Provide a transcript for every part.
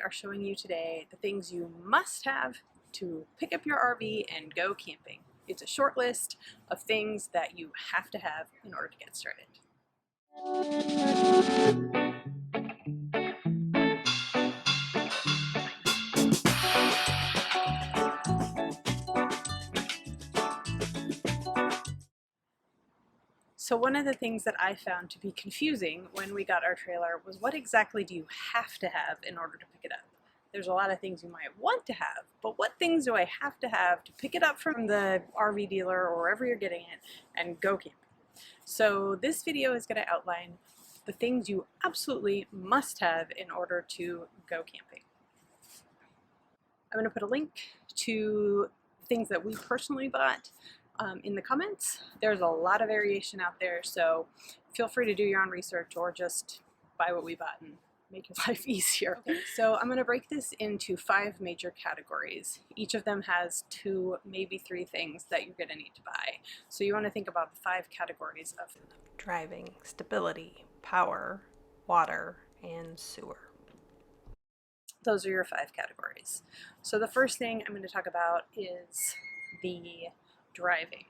are showing you today the things you must have to pick up your RV and go camping. It's a short list of things that you have to have in order to get started. So one of the things that I found to be confusing when we got our trailer was what exactly do you have to have in order to pick it up? There's a lot of things you might want to have, but what things do I have to pick it up from the RV dealer or wherever you're getting it and go camping? So this video is going to outline the things you absolutely must have in order to go camping. I'm going to put a link to things that we personally bought in the comments. There's a lot of variation out there, so feel free to do your own research or just buy what we bought and make your life easier. Okay, so I'm going to break this into 5 major categories. Each of them has 2, maybe 3 things that you're going to need to buy. So you want to think about the 5 categories of driving, stability, power, water, and sewer. Those are your 5 categories. So the first thing I'm going to talk about is the driving.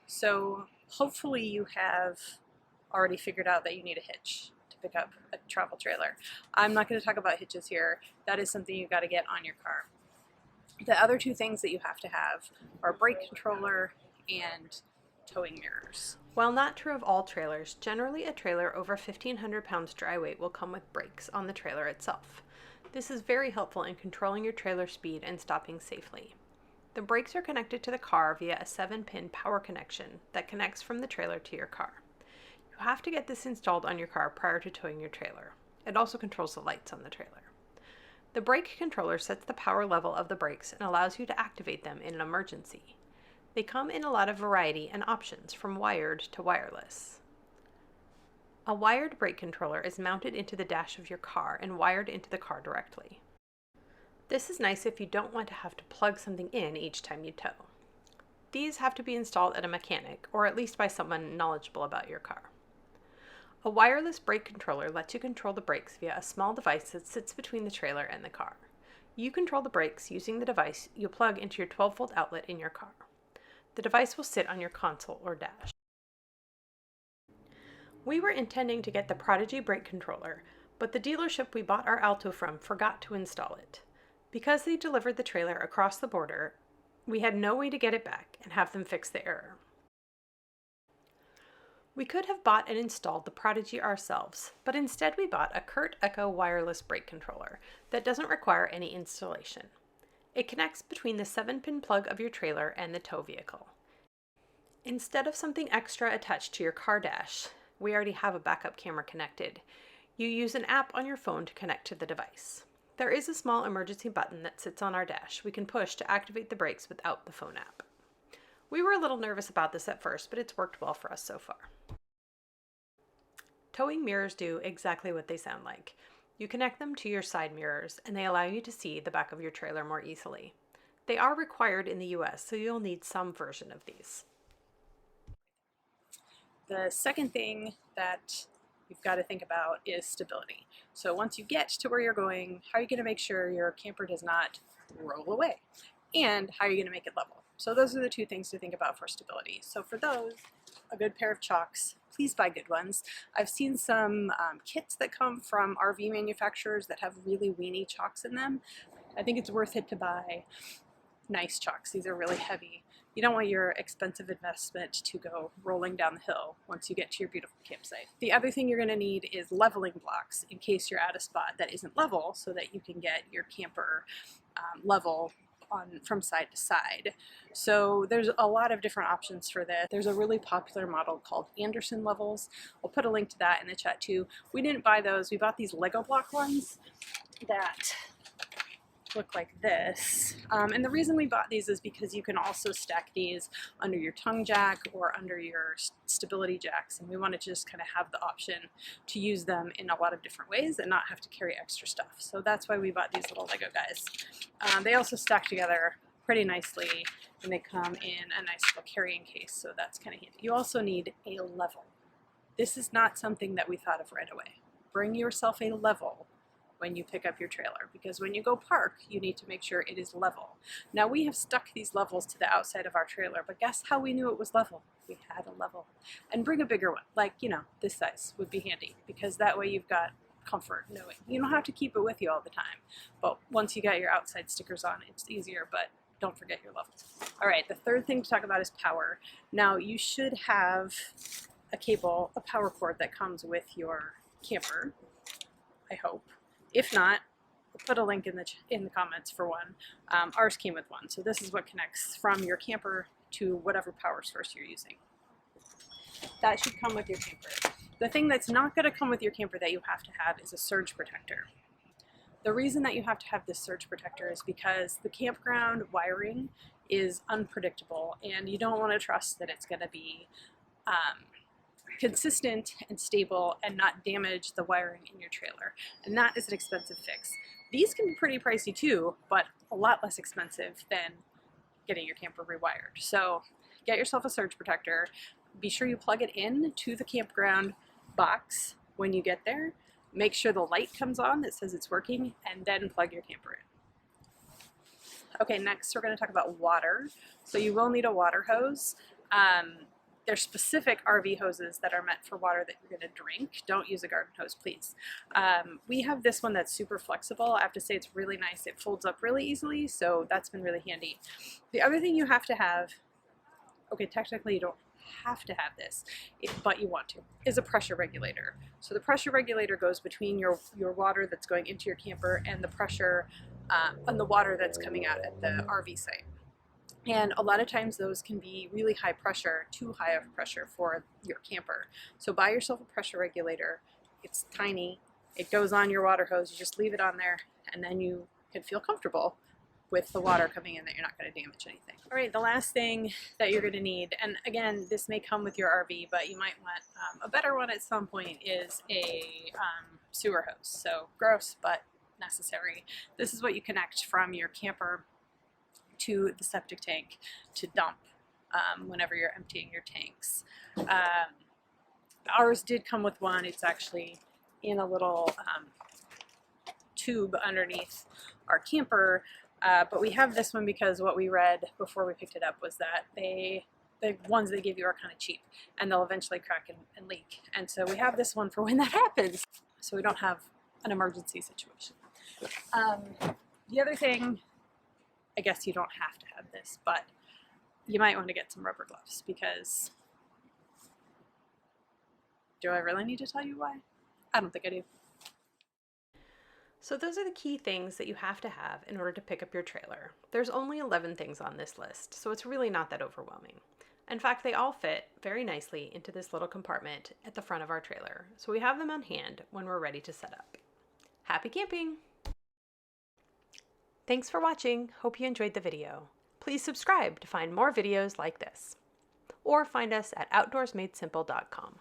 So hopefully you have already figured out that you need a hitch to pick up a travel trailer. I'm not going to talk about hitches here. That is something you've got to get on your car. The other 2 things that you have to have are brake controller and towing mirrors. While not true of all trailers, generally a trailer over 1,500 pounds dry weight will come with brakes on the trailer itself. This is very helpful in controlling your trailer speed and stopping safely. The brakes are connected to the car via a 7-pin power connection that connects from the trailer to your car. You have to get this installed on your car prior to towing your trailer. It also controls the lights on the trailer. The brake controller sets the power level of the brakes and allows you to activate them in an emergency. They come in a lot of variety and options, from wired to wireless. A wired brake controller is mounted into the dash of your car and wired into the car directly. This is nice if you don't want to have to plug something in each time you tow. These have to be installed at a mechanic, or at least by someone knowledgeable about your car. A wireless brake controller lets you control the brakes via a small device that sits between the trailer and the car. You control the brakes using the device you plug into your 12-volt outlet in your car. The device will sit on your console or dash. We were intending to get the Prodigy brake controller, but the dealership we bought our Alto from forgot to install it. Because they delivered the trailer across the border, we had no way to get it back and have them fix the error. We could have bought and installed the Prodigy ourselves, but instead we bought a Kurt Echo wireless brake controller that doesn't require any installation. It connects between the 7-pin plug of your trailer and the tow vehicle. Instead of something extra attached to your car dash, we already have a backup camera connected. You use an app on your phone to connect to the device. There is a small emergency button that sits on our dash we can push to activate the brakes without the phone app. We were a little nervous about this at first, but it's worked well for us so far. Towing mirrors do exactly what they sound like. You connect them to your side mirrors, and they allow you to see the back of your trailer more easily. They are required in the US, so you'll need some version of these. The second thing that you've got to think about is stability. So once you get to where you're going, how are you going to make sure your camper does not roll away? And how are you going to make it level? So those are the 2 things to think about for stability. So for those, a good pair of chocks. Please buy good ones. I've seen some kits that come from RV manufacturers that have really weeny chocks in them. I think it's worth it to buy nice chocks. These are really heavy. You don't want your expensive investment to go rolling down the hill once you get to your beautiful campsite. The other thing you're going to need is leveling blocks in case you're at a spot that isn't level, so that you can get your camper level from side to side. So there's a lot of different options for this. There's a really popular model called Anderson Levels. I'll put a link to that in the chat too. We didn't buy those. We bought these Lego block ones that look like this. And the reason we bought these is because you can also stack these under your tongue jack or under your stability jacks, and we wanted to just kind of have the option to use them in a lot of different ways and not have to carry extra stuff. So that's why we bought these little Lego guys. They also stack together pretty nicely, and they come in a nice little carrying case, so that's kind of handy. You also need a level. This is not something that we thought of right away. Bring yourself a level when you pick up your trailer, because when you go park, you need to make sure it is level. Now we have stuck these levels to the outside of our trailer, but guess how we knew it was level? We had a level. And bring a bigger one, like, you know, this size would be handy, because that way you've got comfort knowing. You don't have to keep it with you all the time, but once you got your outside stickers on, it's easier, but don't forget your levels. All right, the third thing to talk about is power. Now you should have a cable, a power cord that comes with your camper, I hope. If not, we'll put a link in the comments for one. Ours came with one, so this is what connects from your camper to whatever power source you're using. That should come with your camper. The thing that's not going to come with your camper that you have to have is a surge protector. The reason that you have to have this surge protector is because the campground wiring is unpredictable, and you don't want to trust that it's going to be consistent and stable and not damage the wiring in your trailer. And that is an expensive fix. These can be pretty pricey too, but a lot less expensive than getting your camper rewired. So get yourself a surge protector. Be sure you plug it in to the campground box when you get there. Make sure the light comes on that says it's working, and then plug your camper in. Okay, next we're going to talk about water. So you will need a water hose. There's specific RV hoses that are meant for water that you're going to drink. Don't use a garden hose, please. We have this one that's super flexible. I have to say it's really nice. It folds up really easily, so that's been really handy. The other thing you have to have, okay, technically you don't have to have this, but you want to, is a pressure regulator. So the pressure regulator goes between your water that's going into your camper and the pressure and the water that's coming out at the RV site. And a lot of times those can be really high pressure, too high of pressure for your camper. So buy yourself a pressure regulator. It's tiny. It goes on your water hose. You just leave it on there, and then you can feel comfortable with the water coming in, that you're not going to damage anything. All right, the last thing that you're going to need, and again, this may come with your RV, but you might want a better one at some point, is a sewer hose. So gross, but necessary. This is what you connect from your camper to the septic tank to dump whenever you're emptying your tanks. Ours did come with one. It's actually in a little tube underneath our camper, but we have this one because what we read before we picked it up was that the ones they give you are kind of cheap, and they'll eventually crack and leak. And so we have this one for when that happens, so we don't have an emergency situation. The other thing, I guess you don't have to have this, but you might want to get some rubber gloves, because do I really need to tell you why? I don't think I do. So those are the key things that you have to have in order to pick up your trailer. There's only 11 things on this list, so it's really not that overwhelming. In fact, they all fit very nicely into this little compartment at the front of our trailer, so we have them on hand when we're ready to set up. Happy camping! Thanks for watching. Hope you enjoyed the video. Please subscribe to find more videos like this, or find us at outdoorsmadesimple.com.